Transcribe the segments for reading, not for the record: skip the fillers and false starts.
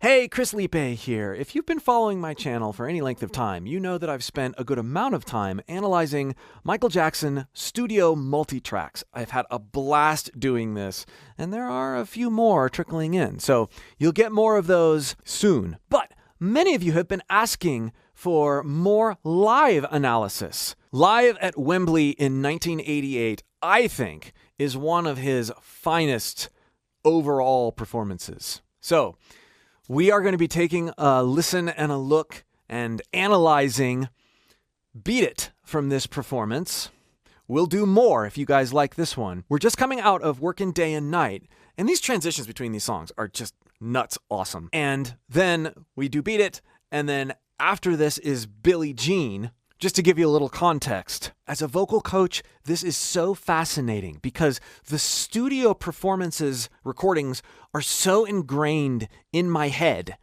Hey, Chris Liepe here. If you've been following my channel for any length of time, you know that I've spent a good amount of time analyzing Michael Jackson studio multi-tracks. I've had a blast doing this, and there are a few more trickling in, so you'll get more of those soon. But many of you have been asking for more live analysis. Live at Wembley in 1988, I think, is one of his finest overall performances. So, we are going to be taking a listen and a look and analyzing Beat It from this performance. We'll do more if you guys like this one. We're just coming out of Workin' Day and Night, and these transitions between these songs are just nuts awesome. And then we do Beat It, and then after this is Billie Jean. Just to give you a little context, as a vocal coach, this is so fascinating because the studio performances recordings are so ingrained in my head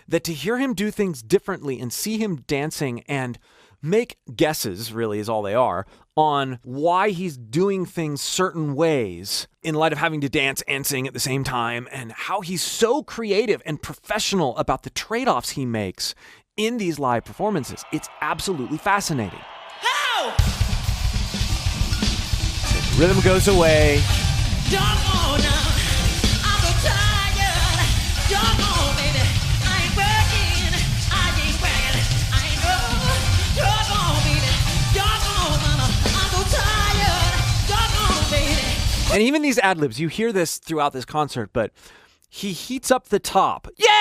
that to hear him do things differently and see him dancing and make guesses, really is all they are, on why he's doing things certain ways in light of having to dance and sing at the same time, and how he's so creative and professional about the trade-offs he makes in these live performances. It's absolutely fascinating. How? Rhythm goes away. Come on now. I'm so tired. Come on, baby. I ain't working. I ain't working. I ain't no. Come on, baby. Come on, mama. I'm so tired. Come on, baby. And even these ad-libs, you hear this throughout this concert, but he heats up the top. Yeah,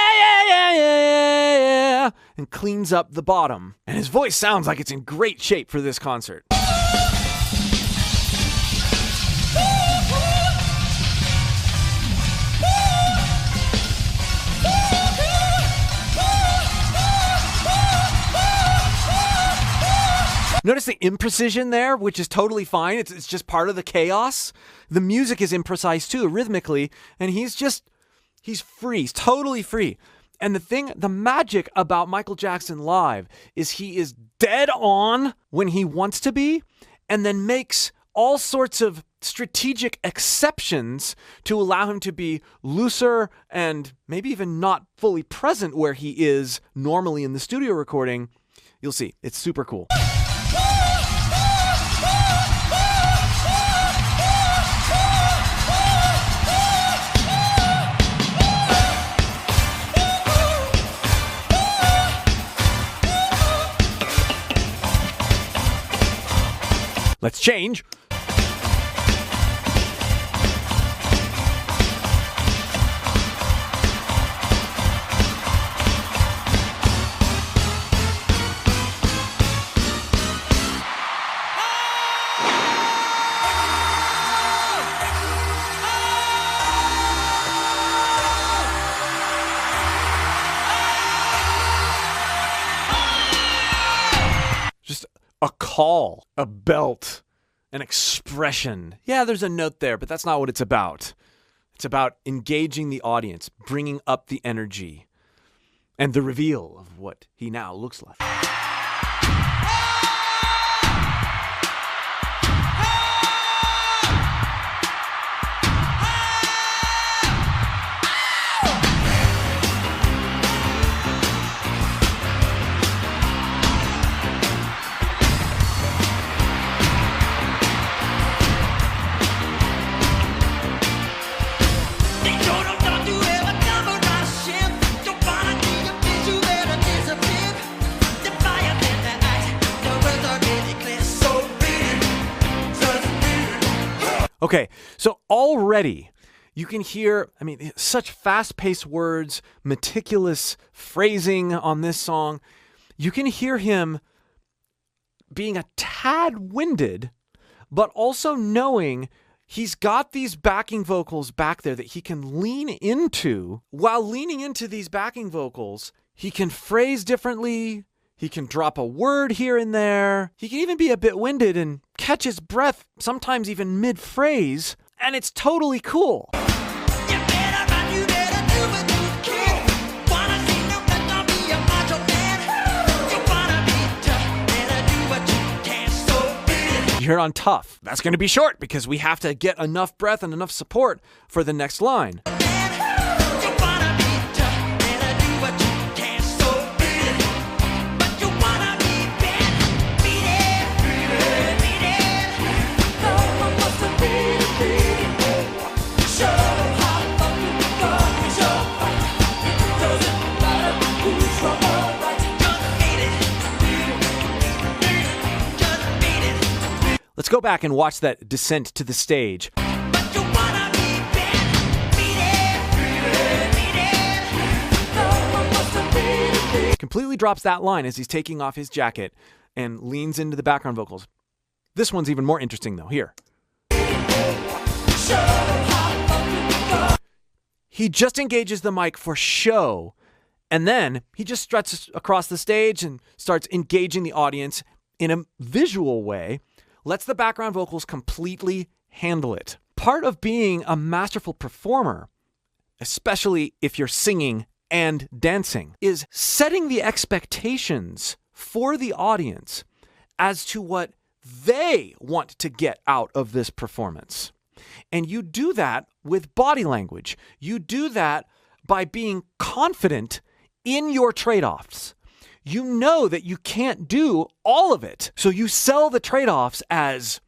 and cleans up the bottom. And his voice sounds like it's in great shape for this concert. Notice the imprecision there, which is totally fine. It's just part of the chaos. The music is imprecise too, rhythmically, and he's free. He's totally free. And the magic about Michael Jackson live is he is dead on when he wants to be, and then makes all sorts of strategic exceptions to allow him to be looser and maybe even not fully present where he is normally in the studio recording. You'll see. It's super cool. Let's change. Just a call, a belt, an expression. Yeah, there's a note there, but that's not what it's about. It's about engaging the audience, bringing up the energy, and the reveal of what he now looks like. Okay, so already you can hear, such fast-paced words, meticulous phrasing on this song. You can hear him being a tad winded, but also knowing he's got these backing vocals back there that he can lean into. While leaning into these backing vocals, he can phrase differently. He can drop a word here and there. He can even be a bit winded and catch his breath, sometimes even mid-phrase, and it's totally cool. You hear on tough. That's going to be short because we have to get enough breath and enough support for the next line. Let's go back and watch that descent to the stage. But you wanna be bad, beat it. No one wants to beat it. Completely drops that line as he's taking off his jacket and leans into the background vocals. This one's even more interesting though. Here. He just engages the mic for show, and then he just struts across the stage and starts engaging the audience in a visual way, lets the background vocals completely handle it. Part of being a masterful performer, especially if you're singing and dancing, is setting the expectations for the audience as to what they want to get out of this performance. And you do that with body language. You do that by being confident in your trade-offs. You know that you can't do all of it. So you sell the trade-offs as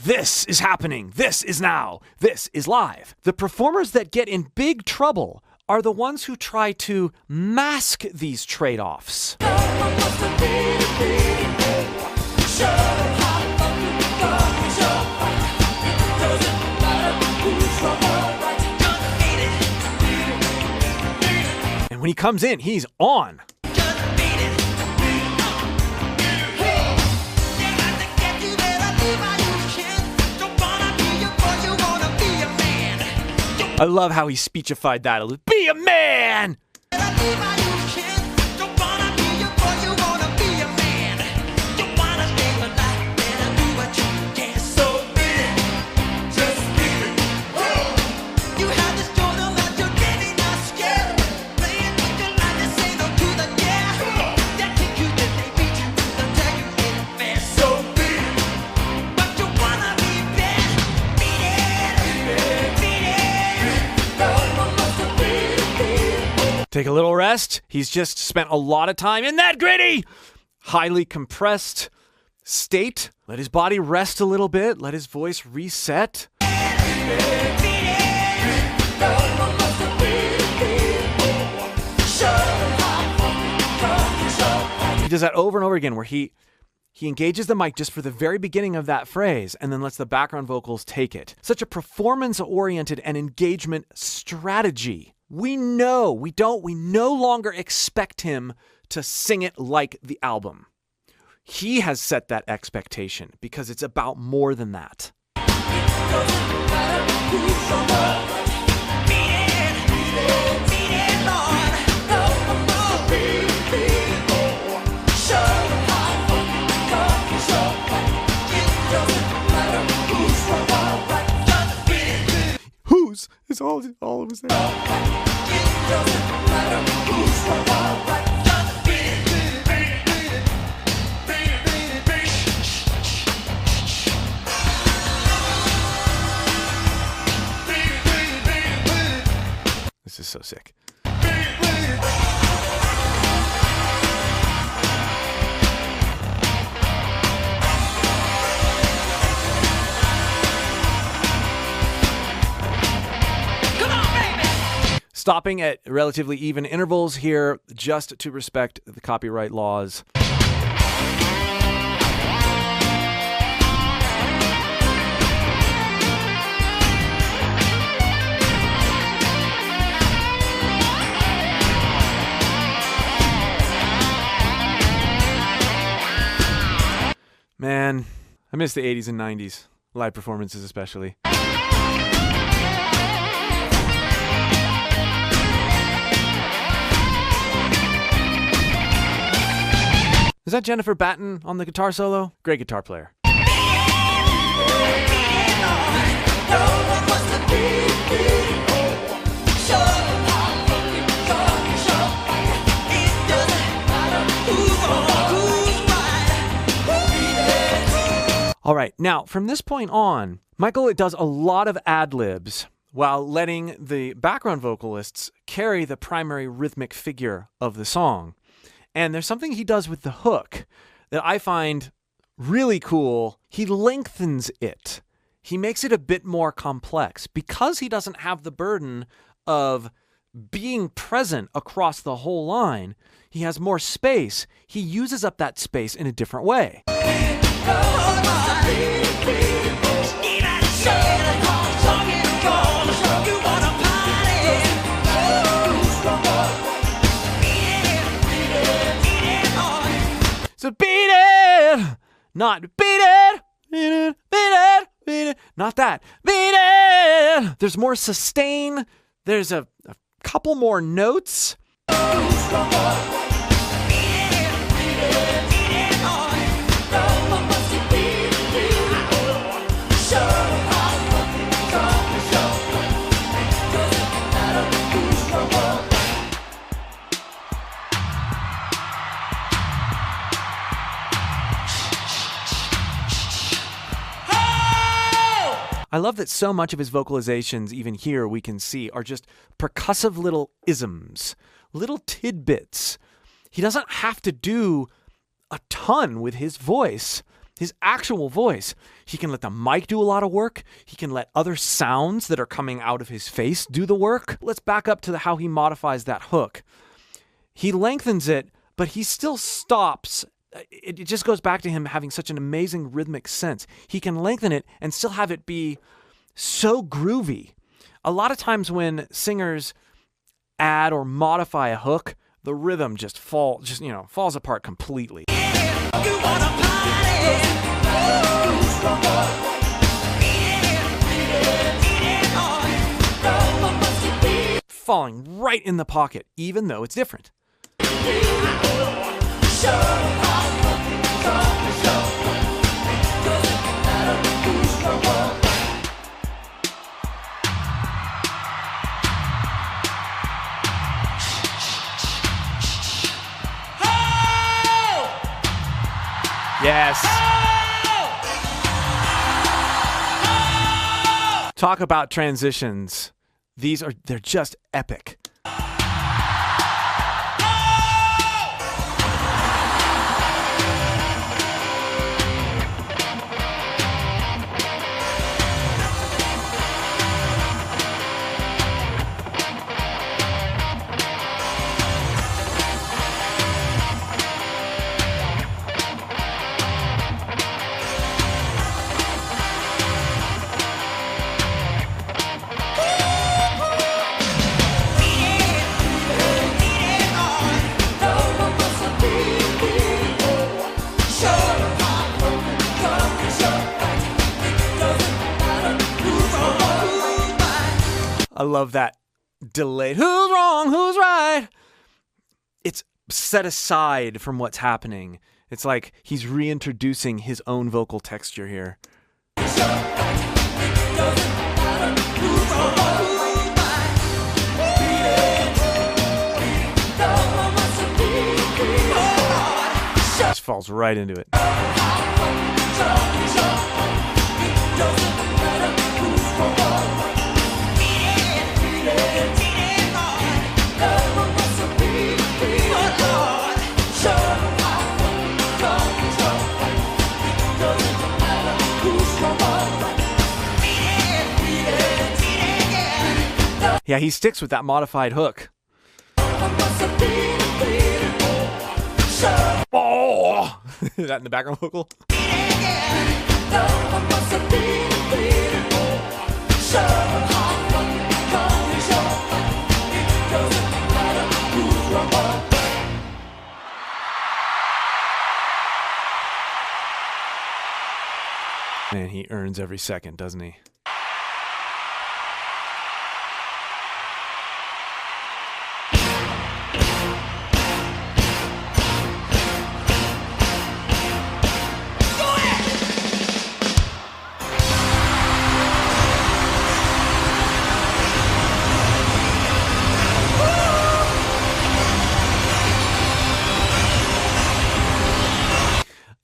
this is happening, this is now, this is live. The performers that get in big trouble are the ones who try to mask these trade-offs. And when he comes in, he's on. I love how he speechified that. Be a man! Take a little rest. He's just spent a lot of time in that gritty, highly compressed state. Let his body rest a little bit. Let his voice reset. He does that over and over again where he engages the mic just for the very beginning of that phrase and then lets the background vocals take it. Such a performance-oriented and engagement strategy. We no longer expect him to sing it like the album. He has set that expectation because it's about more than that. Whose is all of us there. This is so sick. Stopping at relatively even intervals here just to respect the copyright laws. Man, I miss the 80s and 90s, live performances especially. Is that Jennifer Batten on the guitar solo? Great guitar player. All right, now from this point on, Michael does a lot of ad-libs while letting the background vocalists carry the primary rhythmic figure of the song. And there's something he does with the hook that I find really cool. He lengthens it. He makes it a bit more complex because he doesn't have the burden of being present across the whole line. He has more space. He uses up that space in a different way. So beat it, not beat it, beat it, beat it, beat it. Not that. Beat it. There's more sustain. There's a couple more notes. I love that so much of his vocalizations, even here we can see, are just percussive little isms, little tidbits. He doesn't have to do a ton with his voice, his actual voice. He can let the mic do a lot of work. He can let other sounds that are coming out of his face do the work. Let's back up to how he modifies that hook. He lengthens it, but he still stops. It just goes back to him having such an amazing rhythmic sense. He can lengthen it and still have it be so groovy. A lot of times when singers add or modify a hook, the rhythm just falls apart completely. Falling right in the pocket, even though it's different. Yes. Talk about transitions. They're just epic. I love that delayed, who's wrong, who's right? It's set aside from what's happening. It's like he's reintroducing his own vocal texture here. Just falls right into it. Yeah, he sticks with that modified hook. Oh! That in the background vocal. Man, he earns every second, doesn't he?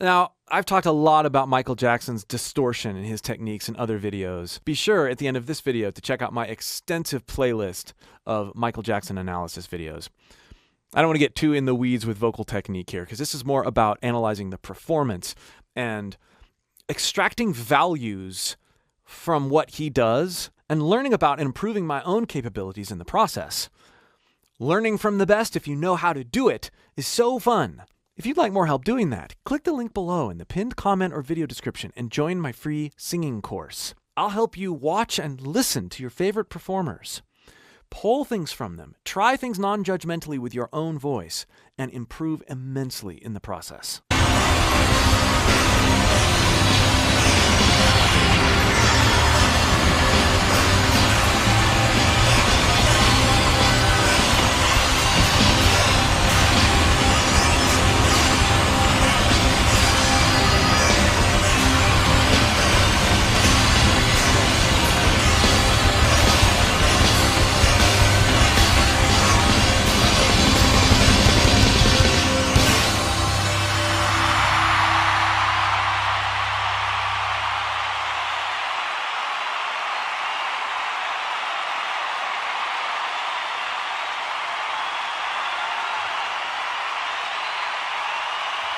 Now, I've talked a lot about Michael Jackson's distortion in his techniques in other videos. Be sure at the end of this video to check out my extensive playlist of Michael Jackson analysis videos. I don't want to get too in the weeds with vocal technique here, because this is more about analyzing the performance and extracting values from what he does and learning about and improving my own capabilities in the process. Learning from the best, if you know how to do it, is so fun. If you'd like more help doing that, click the link below in the pinned comment or video description and join my free singing course. I'll help you watch and listen to your favorite performers, pull things from them, try things non-judgmentally with your own voice, and improve immensely in the process.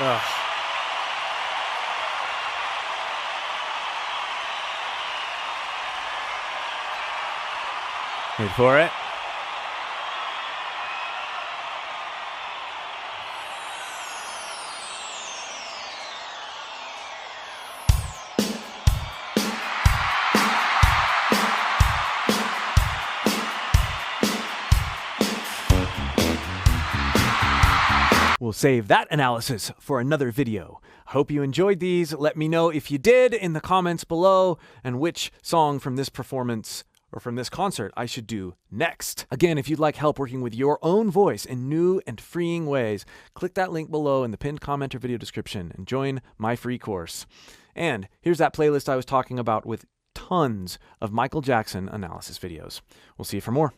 Ugh. Wait for it. We'll save that analysis for another video. Hope you enjoyed these. Let me know if you did in the comments below and which song from this performance or from this concert I should do next. Again, if you'd like help working with your own voice in new and freeing ways, click that link below in the pinned comment or video description and join my free course. And here's that playlist I was talking about with tons of Michael Jackson analysis videos. We'll see you for more.